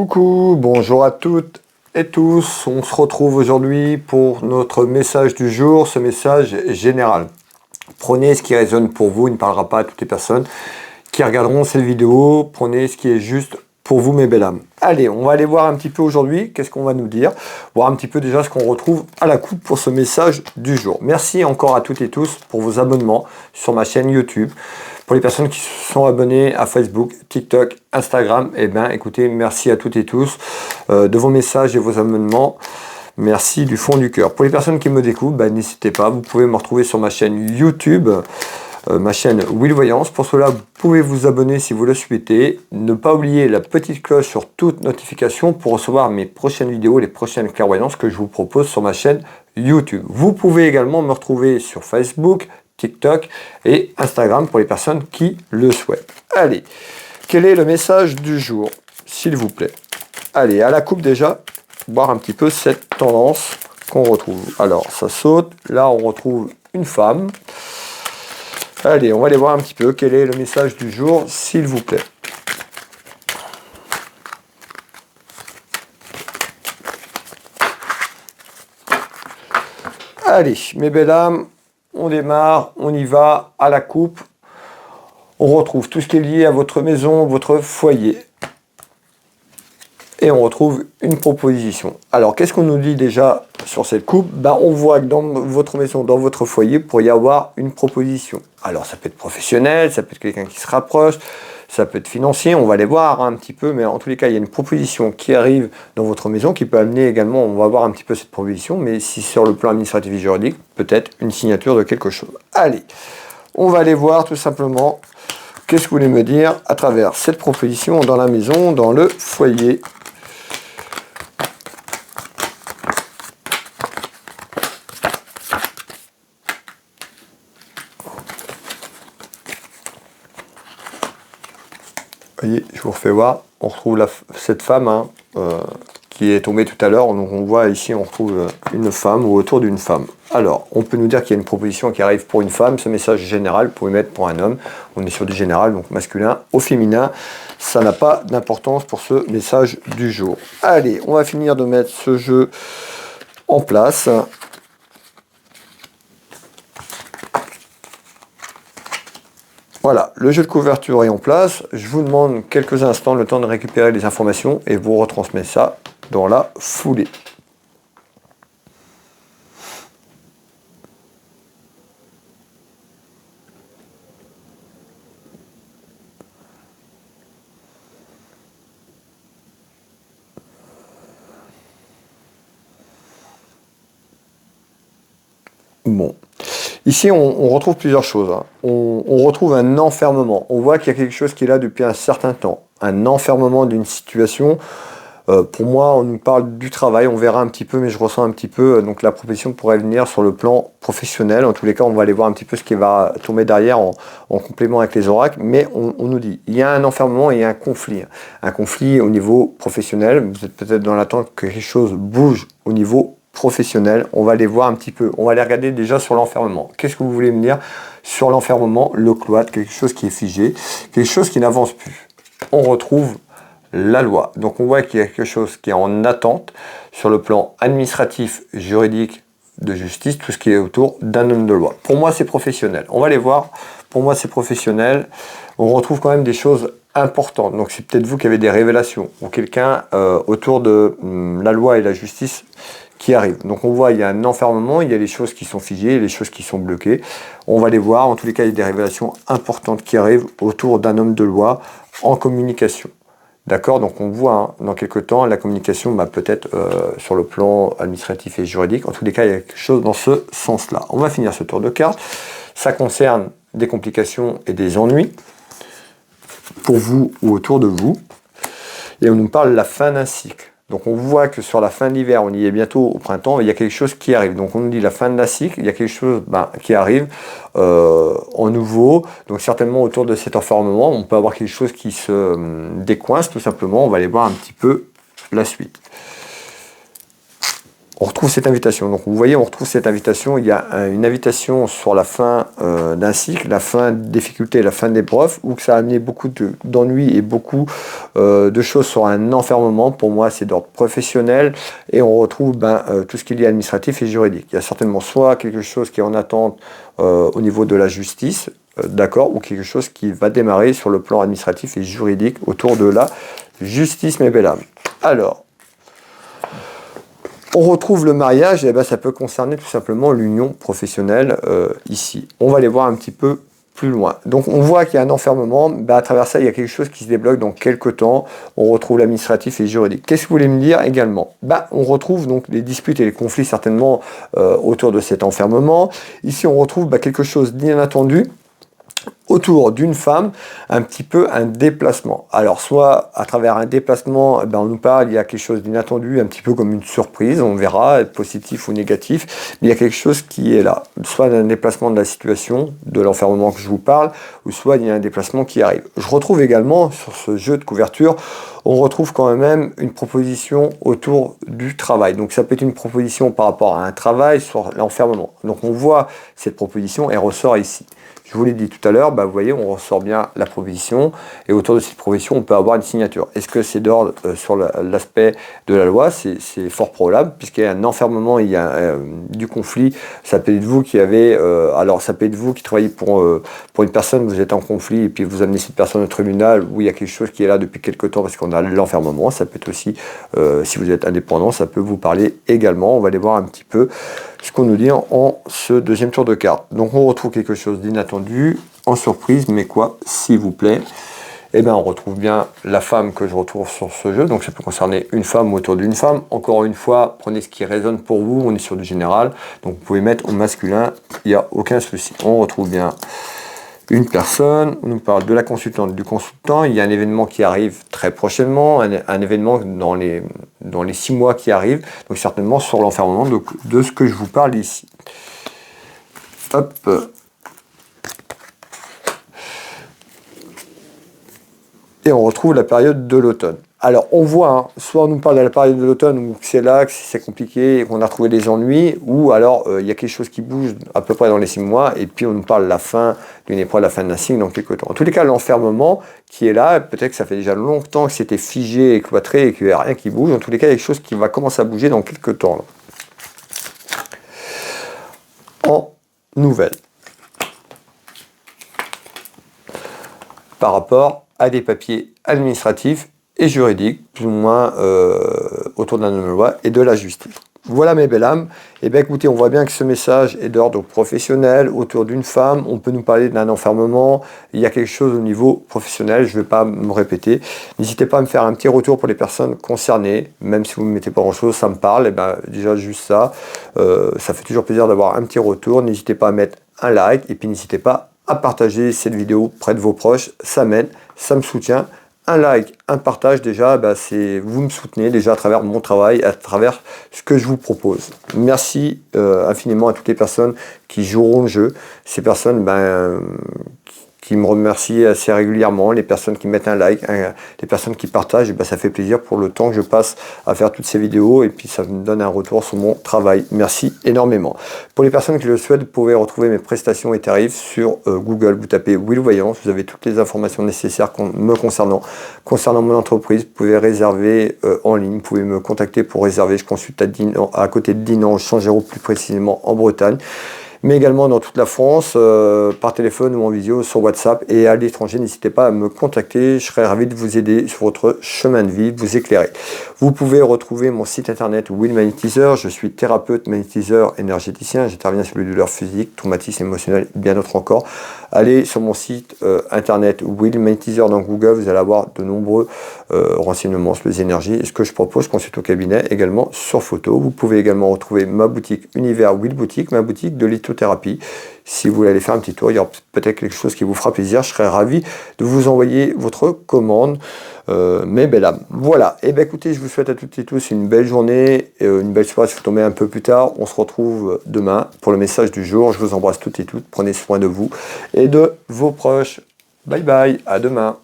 Coucou, bonjour à toutes et tous. On se retrouve aujourd'hui pour notre message du jour, ce message est général. Prenez ce qui résonne pour vous, il ne parlera pas à toutes les personnes qui regarderont cette vidéo. Prenez ce qui est juste pour vous, mes belles âmes. Allez, on va aller voir un petit peu aujourd'hui, qu'est-ce qu'on va nous dire. Voir un petit peu déjà ce qu'on retrouve à la coupe pour ce message du jour. Merci encore à toutes et tous pour vos abonnements sur ma chaîne YouTube. Pour les personnes qui sont abonnées à Facebook, TikTok, Instagram, eh bien, écoutez, merci à toutes et tous de vos messages et vos abonnements. Merci du fond du cœur. Pour les personnes qui me découvrent, ben, n'hésitez pas, vous pouvez me retrouver sur ma chaîne YouTube, ma chaîne Will Voyance. Pour cela, vous pouvez vous abonner si vous le souhaitez. Ne pas oublier la petite cloche sur toute notification pour recevoir mes prochaines vidéos, les prochaines clairvoyances que je vous propose sur ma chaîne YouTube. Vous pouvez également me retrouver sur Facebook, TikTok et Instagram pour les personnes qui le souhaitent. Allez, quel est le message du jour, s'il vous plaît? Allez, à la coupe déjà, voir un petit peu cette tendance qu'on retrouve. Alors, ça saute. Là, on retrouve une femme. Allez, on va aller voir un petit peu quel est le message du jour, s'il vous plaît. Allez, mes belles âmes, on démarre, on y va, à la coupe. On retrouve tout ce qui est lié à votre maison, votre foyer. Et on retrouve une proposition. Alors, qu'est-ce qu'on nous dit déjà sur cette coupe? Ben, on voit que dans votre maison, dans votre foyer, il pourrait y avoir une proposition. Alors, ça peut être professionnel, ça peut être quelqu'un qui se rapproche, ça peut être financier, on va les voir un petit peu, mais en tous les cas, il y a une proposition qui arrive dans votre maison, qui peut amener également, on va voir un petit peu cette proposition, mais si sur le plan administratif et juridique, peut-être une signature de quelque chose. Allez, on va aller voir tout simplement qu'est-ce que vous voulez me dire à travers cette proposition dans la maison, dans le foyer. Vous voyez, je vous refais voir, on retrouve cette femme qui est tombée tout à l'heure. Donc on voit ici, on retrouve une femme ou autour d'une femme. Alors, on peut nous dire qu'il y a une proposition qui arrive pour une femme. Ce message est général, vous pouvez mettre pour un homme. On est sur du général, donc masculin au féminin. Ça n'a pas d'importance pour ce message du jour. Allez, on va finir de mettre ce jeu en place. Voilà, le jeu de couverture est en place. Je vous demande quelques instants, le temps de récupérer les informations et vous retransmets ça dans la foulée. Bon. Ici, on retrouve plusieurs choses. On retrouve un enfermement. On voit qu'il y a quelque chose qui est là depuis un certain temps. Un enfermement d'une situation. Pour moi, on nous parle du travail. On verra un petit peu, mais je ressens un petit peu. Donc la proposition pourrait venir sur le plan professionnel. En tous les cas, on va aller voir un petit peu ce qui va tomber derrière en complément avec les oracles. Mais on nous dit, il y a un enfermement et un conflit. Un conflit au niveau professionnel. Vous êtes peut-être dans l'attente que quelque chose bouge au niveau professionnel. On va aller voir un petit peu, on va aller regarder déjà sur l'enfermement. Qu'est-ce que vous voulez me dire sur l'enfermement, le cloître, quelque chose qui est figé, quelque chose qui n'avance plus. On retrouve la loi. Donc on voit qu'il y a quelque chose qui est en attente sur le plan administratif, juridique, de justice, tout ce qui est autour d'un homme de loi. Pour moi, c'est professionnel. On va aller voir. Pour moi, c'est professionnel. On retrouve quand même des choses importantes. Donc c'est peut-être vous qui avez des révélations ou quelqu'un autour de la loi et la justice qui arrive. Donc on voit, il y a un enfermement, il y a les choses qui sont figées, les choses qui sont bloquées. On va les voir. En tous les cas, il y a des révélations importantes qui arrivent autour d'un homme de loi en communication. D'accord? Donc on voit dans quelques temps la communication, peut-être sur le plan administratif et juridique. En tous les cas, il y a quelque chose dans ce sens-là. On va finir ce tour de cartes. Ça concerne des complications et des ennuis pour vous ou autour de vous. Et on nous parle de la fin d'un cycle. Donc on voit que sur la fin de l'hiver, on y est bientôt au printemps, il y a quelque chose qui arrive. Donc on nous dit la fin de la cycle, il y a quelque chose qui arrive en nouveau. Donc certainement autour de cet enfermement, on peut avoir quelque chose qui se décoince tout simplement. On va aller voir un petit peu la suite. on retrouve cette invitation. Donc vous voyez, on retrouve cette invitation. Il y a une invitation sur la fin d'un cycle, la fin de difficulté, la fin de l'épreuve, où ça a amené beaucoup d'ennuis et beaucoup de choses sur un enfermement. Pour moi, c'est d'ordre professionnel. Et on retrouve tout ce qu'il y a administratif et juridique. Il y a certainement soit quelque chose qui est en attente au niveau de la justice, d'accord, ou quelque chose qui va démarrer sur le plan administratif et juridique autour de la justice, mes belles âmes. Alors, on retrouve le mariage, et ça peut concerner tout simplement l'union professionnelle ici. On va aller voir un petit peu plus loin. Donc on voit qu'il y a un enfermement, à travers ça il y a quelque chose qui se débloque dans quelques temps, on retrouve l'administratif et juridique. Qu'est-ce que vous voulez me dire également? On retrouve donc les disputes et les conflits certainement autour de cet enfermement. Ici on retrouve quelque chose d'inattendu autour d'une femme, un petit peu un déplacement. Alors soit à travers un déplacement, on nous parle, il y a quelque chose d'inattendu, un petit peu comme une surprise, on verra, positif ou négatif, mais il y a quelque chose qui est là. Soit un déplacement de la situation, de l'enfermement que je vous parle, ou soit il y a un déplacement qui arrive. Je retrouve également, sur ce jeu de couverture, on retrouve quand même une proposition autour du travail. Donc ça peut être une proposition par rapport à un travail sur l'enfermement. Donc on voit cette proposition, elle ressort ici. Je vous l'ai dit tout à l'heure, vous voyez, on ressort bien la proposition et autour de cette proposition, on peut avoir une signature. Est-ce que c'est d'ordre sur l'aspect de la loi? C'est fort probable, puisqu'il y a un enfermement, il y a du conflit. Ça peut être vous qui avez, ça peut être vous qui travaillez pour une personne, vous êtes en conflit et puis vous amenez cette personne au tribunal où il y a quelque chose qui est là depuis quelque temps parce qu'on a l'enfermement. Ça peut être aussi, si vous êtes indépendant, ça peut vous parler également. On va aller voir un petit peu ce qu'on nous dit en ce deuxième tour de carte. Donc on retrouve quelque chose d'inattendu, en surprise, mais quoi, s'il vous plaît? On retrouve bien la femme que je retrouve sur ce jeu, donc ça peut concerner une femme ou autour d'une femme. Encore une fois, prenez ce qui résonne pour vous, on est sur du général, donc vous pouvez mettre au masculin, il n'y a aucun souci. On retrouve bien une personne, on nous parle de la consultante, du consultant, il y a un événement qui arrive très prochainement, un événement dans les 6 mois qui arrivent, donc certainement sur l'enfermement de ce que je vous parle ici. Hop. Et on retrouve la période de l'automne. Alors on voit, soit on nous parle de la période de l'automne où c'est là, que c'est compliqué, et qu'on a retrouvé des ennuis, ou alors il y a quelque chose qui bouge à peu près dans les 6 mois, et puis on nous parle de la fin d'une épreuve, la fin d'un cycle dans quelques temps. En tous les cas, l'enfermement qui est là, peut-être que ça fait déjà longtemps que c'était figé, cloîtré, et qu'il n'y a rien qui bouge. En tous les cas, il y a quelque chose qui va commencer à bouger dans quelques temps. Là. En nouvelle. Par rapport à des papiers administratifs et juridiques, plus ou moins autour de la nouvelle loi et de la justice. Voilà mes belles âmes. Écoutez, on voit bien que ce message est d'ordre professionnel, autour d'une femme. On peut nous parler d'un enfermement. Il y a quelque chose au niveau professionnel, je ne vais pas me répéter. N'hésitez pas à me faire un petit retour pour les personnes concernées, même si vous ne me mettez pas grand-chose, ça me parle. Déjà, juste ça, ça fait toujours plaisir d'avoir un petit retour. N'hésitez pas à mettre un like et puis n'hésitez pas à partager cette vidéo près de vos proches, ça m'aide, ça me soutient. Un like, un partage déjà, vous me soutenez déjà à travers mon travail, à travers ce que je vous propose. Merci infiniment à toutes les personnes qui joueront le jeu, ces personnes qui me remercient assez régulièrement, les personnes qui mettent un like, les personnes qui partagent, ça fait plaisir pour le temps que je passe à faire toutes ces vidéos et puis ça me donne un retour sur mon travail. Merci énormément. Pour les personnes qui le souhaitent, vous pouvez retrouver mes prestations et tarifs sur Google. Vous tapez Will Voyance, vous avez toutes les informations nécessaires me concernant mon entreprise. Vous pouvez réserver en ligne, vous pouvez me contacter pour réserver. Je consulte à côté de Dinan, Changéro plus précisément en Bretagne, mais également dans toute la France, par téléphone ou en visio, sur WhatsApp, et à l'étranger, n'hésitez pas à me contacter, je serai ravi de vous aider sur votre chemin de vie, de vous éclairer. Vous pouvez retrouver mon site internet Will Magnétiseur, je suis thérapeute, magnétiseur, énergéticien, j'interviens sur les douleurs physiques, traumatismes émotionnels, bien d'autres encore. Allez sur mon site internet Will Magnétiseur dans Google, vous allez avoir de nombreux renseignements sur les énergies et ce que je propose, consulte au cabinet, également sur photo. Vous pouvez également retrouver ma boutique Univers Will Boutique, ma boutique de lithothérapie. Si vous voulez aller faire un petit tour, il y aura peut-être quelque chose qui vous fera plaisir. Je serai ravi de vous envoyer votre commande, mes belles âmes. Voilà, écoutez, je vous souhaite à toutes et tous une belle journée, une belle soirée si vous tombez un peu plus tard. On se retrouve demain pour le message du jour. Je vous embrasse toutes et toutes. Prenez soin de vous et de vos proches. Bye bye, à demain.